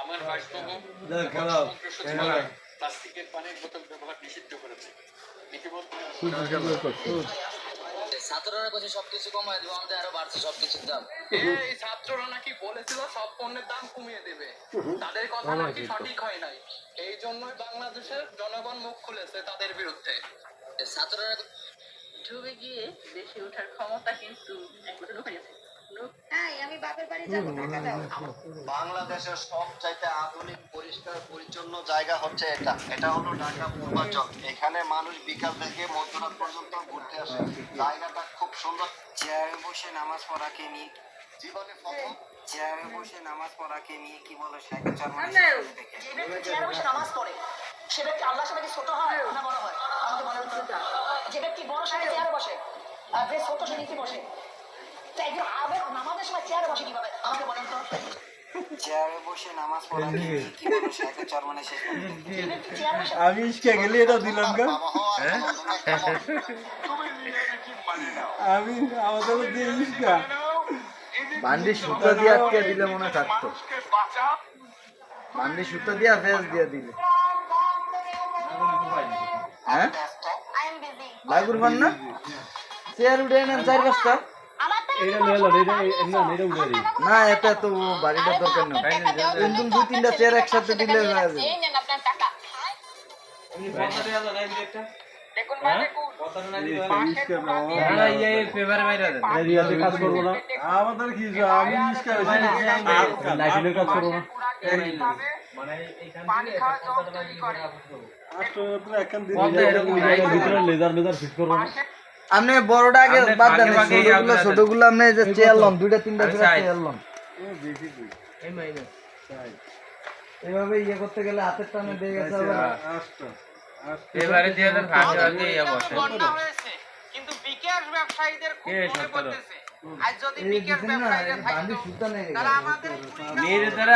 আমার বাসভবন সমুদ্র সচিবালয় প্লাস্টিকের পানির বোতল ব্যবহার নিষিদ্ধ করেছে। ছাত্ররা কইছে সবকিছু কমায় দিব, আমাদের আরো বাড়ছে সবকিছুর দাম। এই ছাত্ররা নাকি বলেছিল সব পণ্যের দাম কমিয়ে দেবে, তাদের কথা নাকি সঠিক হয় নাই। এই জন্যই বাংলাদেশের জনগণ মুখ খুলেছে তাদের বিরুদ্ধে। ছাত্ররা ডুবে গিয়ে দেশে ওঠার ক্ষমতা কিন্তু একমাত্র লোকের আছে। আমি বাপের বাড়ি যাবো, টাকা দাও। বাংলাদেশের সবচাইতে আধুনিক পরিষ্কার পরিচ্ছন্ন জায়গা হচ্ছে এটা হলো ঢাকা পূর্বাঞ্চল। এখানে মানুষ বিকাল থেকে মধ্যরাত পর্যন্ত ঘুরতে আসে। জায়গাটা খুব সুন্দর। চেয়ারে বসে নামাজ পড়াকে নিয়ে জীবনে প্রথম চেয়ারে বসে নামাজ পড়াকে নিয়ে কি বলে সাইকেল চালানো যে ব্যক্তি চেয়ারে বসে নামাজ পড়ে সে ব্যক্তি আল্লাহর সাথে কি ছোট হয় না বড় হয়? আমাকে মনে হচ্ছে যে ব্যক্তি বড় সাথে চেয়ারে বসে আর যে ছোট সে নিচে বসে, তো একজন আবেগ নামাজের সময় চেয়ারে বসে কিভাবে আমাকে বলেন তো? চেয়ারে বসে নামাজ পড়াকে নিয়ে কি বলে সাইকেল চালানো শেষ যে ব্যক্তি চেয়ারে বসে আমি ইসকা গেলে এটা দিলাম গা। আমি আমাদের দিয়ে ইসকা বান্ডি সুতা দিয়ে আটকে দিলে মনে থাকতো, বান্ডি সুতা দিয়ে ফেস দিয়ে দিলে। হ্যাঁ লাগুর পান না চেয়ার উঠে নেন 4-5টা না, এটা তো বাড়িটার দরকার নেই, কিন্তু 2-3টা চেয়ার একসাথে দিলে হয়ে যাবে। আমাদের কি আমি কাজ করবো না, আপনি বড়টা আগে বাদ দেন, ছোটগুলো আপনি যে চেয়ার লন 2-3টা চেয়ার লন। এইভাবে ইয়ে করতে গেলে হাতের টানে দিয়ে গেছে এবারে দিয়ে দেন ফাঁকে ফাঁকে ইয়া বসে কিন্তু বিকাশ ব্যবসায়ীদের খুব মনে পড়তেছে। আজ যদি বিকাশ ব্যবসায়ীরা থাকতো তাহলে আমাদের মেয়েদের দ্বারা